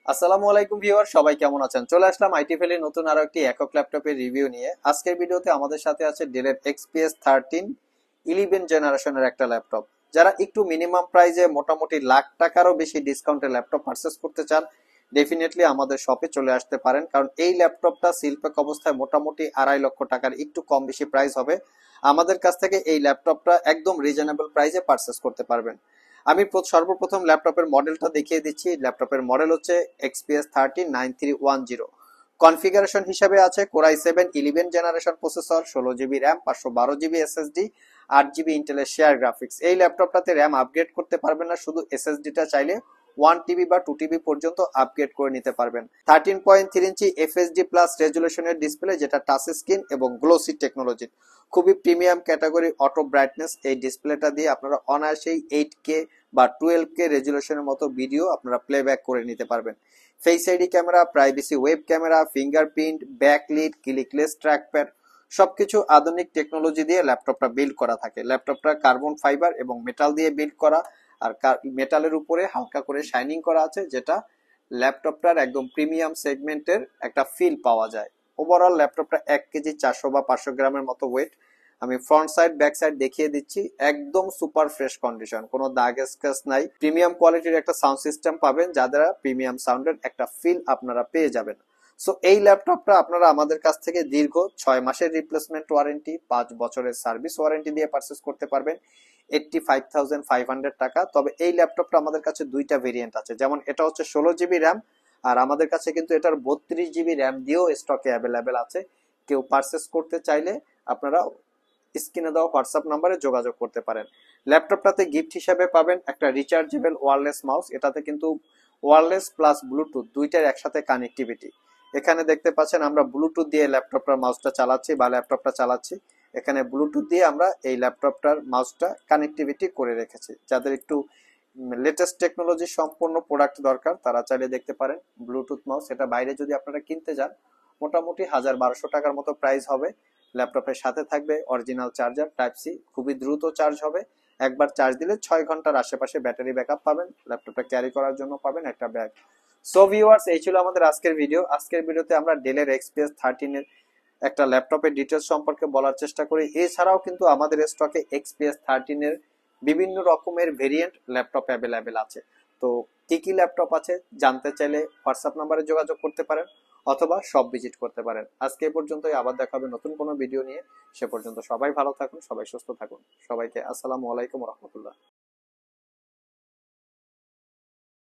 আসসালামু আলাইকুম ভিউয়ার, সবাই কেমন আছেন? চলে আসলাম আইটি ভ্যালি নতুন আরো একটি একক ল্যাপটপের রিভিউ নিয়ে। আজকের ভিডিওতে আমাদের সাথে আছে ডেলের XPS 13 11 জেনারেশনের একটা ল্যাপটপ। যারা একটু মিনিমাম প্রাইসে মোটামুটি লাখ টাকারও বেশি ডিসকাউন্টে ল্যাপটপ পারচেস করতে চান, ডেফিনেটলি আমাদের শপে চলে আসতে পারেন, কারণ এই ল্যাপটপটা সিলপ্যাক অবস্থায় মোটামুটি 2.5 লক্ষ টাকার একটু কম বেশি প্রাইস হবে। আমাদের কাছ থেকে এই ল্যাপটপটা একদম রিজনেবল প্রাইসে পারচেস করতে পারবেন। আমি সর্বপ্রথম ল্যাপটপের মডেলটা দেখিয়ে দিচ্ছি। ল্যাপটপের মডেল হচ্ছে XPS 13 9310। কনফিগারেশন হিসাবে আছে core i 7 11 generation processor, 16 GB RAM, 512 GB SSD, 8 GB ইন্টেলের শেয়ার গ্রাফিক্স। এই ল্যাপটপটাতে র্যাম আপগ্রেড করতে পারবেন না, শুধু SSDটা চাইলে 1 TB বা 2 TB পর্যন্ত আপগ্রেড করে নিতে পারবেন। 13.3 ইঞ্চি FHD প্লাস রেজুলেশনের ডিসপ্লে, যেটা টাচ স্ক্রিন এবং গ্লোসি টেকনোলজি। খুবই প্রিমিয়াম ক্যাটাগরি অটো ব্রাইটনেস এই ডিসপ্লেটা দিয়ে আপনারা অনায়াসেই 8K বা 12K রেজুলেশনের মতো ভিডিও আপনারা প্লেব্যাক করে নিতে পারবেন। Face ID camera, privacy web camera, fingerprint, backlit, clickless trackpad সবকিছু আধুনিক টেকনোলজি দিয়ে ল্যাপটপটা বিল্ড করা থাকে। ল্যাপটপটা কার্বন ফাইবার এবং মেটাল দিয়ে বিল্ড করা, আর মেটালের উপরে হালকা করে শাইনিং করা আছে, যেটা ল্যাপটপটার একদম প্রিমিয়াম সেগমেন্টের একটা ফিল পাওয়া যায়। ওভারঅল ল্যাপটপটা 1 কেজি 400 বা 500 গ্রামের মতো ওয়েট। আমি ফ্রন্ট সাইড ব্যাক সাইড দেখিয়ে দিচ্ছি, একদম সুপার ফ্রেশ কন্ডিশন, কোনো দাগ স্ক্র্যাচ নাই। প্রিমিয়াম কোয়ালিটির একটা সাউন্ড সিস্টেম পাবেন, যা দ্বারা প্রিমিয়াম সাউন্ডের একটা ফিল আপনারা পেয়ে যাবেন। সো এই ল্যাপটপটা আপনারা আমাদের কাছ থেকে দীর্ঘ 6 মাসের রিপ্লেসমেন্ট ওয়ারেন্টি, 5 বছরের সার্ভিস ওয়ারেন্টি দিয়ে পারচেস করতে পারবেন 85,500 টাকা। তবে এই ল্যাপটপটা আমাদের কাছে দুইটা ভেরিয়েন্ট আছে, যেমন এটা হচ্ছে 16 জিবি র্যাম, আর আমাদের কাছে কিন্তু এটার 32 জিবি র্যাম দিয়েও স্টকে অ্যাভেলেবেল আছে। কেউ পারচেস করতে চাইলে আপনারা স্ক্রিনে দেওয়া হোয়াটসঅ্যাপ নাম্বারে যোগাযোগ করতে পারেন। ল্যাপটপটাতে গিফট হিসেবে পাবেন একটা রিচার্জেবল ওয়্যারলেস মাউস। এটাতে কিন্তু ওয়্যারলেস প্লাস ব্লুটুথ দুইটার একসাথে কানেক্টিভিটি। এখানে দেখতে পাচ্ছেন আমরা ব্লুটুথ দিয়ে ল্যাপটপটার মাউসটা চালাচ্ছি বা ল্যাপটপটা চালাচ্ছি। এখানে ব্লুটুথ দিয়ে আমরা এই ল্যাপটপটার মাউসটা কানেক্টিভিটি করে রেখেছি। যাদের একটু লেটেস্ট টেকনোলজি সম্পন্ন প্রোডাক্ট দরকার, তারা চাইলে দেখতে পারেন ব্লুটুথ মাউস। এটা বাইরে যদি আপনারা কিনতে যান মোটামুটি 1,000-1,200 টাকার মতো প্রাইস হবে। ল্যাপটপের সাথে থাকবে অরিজিনাল চার্জার টাইপ সি, খুবই দ্রুত চার্জ হবে। একবার চার্জ দিলে 6 ঘন্টার আশেপাশে ব্যাটারি ব্যাকআপ পাবেন। ল্যাপটপটা ক্যারি করার জন্য পাবেন একটা ব্যাগ। সো ভিউয়ার্স, এই ছিল আমাদের আজকের ভিডিও। আজকের ভিডিওতে আমরা ডেলের XPS 13 এর একটা ল্যাপটপের ডিটেলস সম্পর্কে বলার চেষ্টা করি। এছাড়াও কিন্তু আমাদের স্টকে XPS 13 এর বিভিন্ন রকমের ভেরিয়েন্ট ল্যাপটপ অ্যাভেলেবেল আছে। তো কি কি ল্যাপটপ আছে জানতে চাইলে হোয়াটসঅ্যাপ নাম্বারে যোগাযোগ করতে পারেন অথবা শপ ভিজিট করতে পারেন। আজকে এই পর্যন্তই, আবার দেখা হবে নতুন কোনো ভিডিও নিয়ে। সে পর্যন্ত সবাই ভালো থাকুন, সবাই সুস্থ থাকুন। সবাইকে আসসালামু আলাইকুম রহমতুল্লাহ।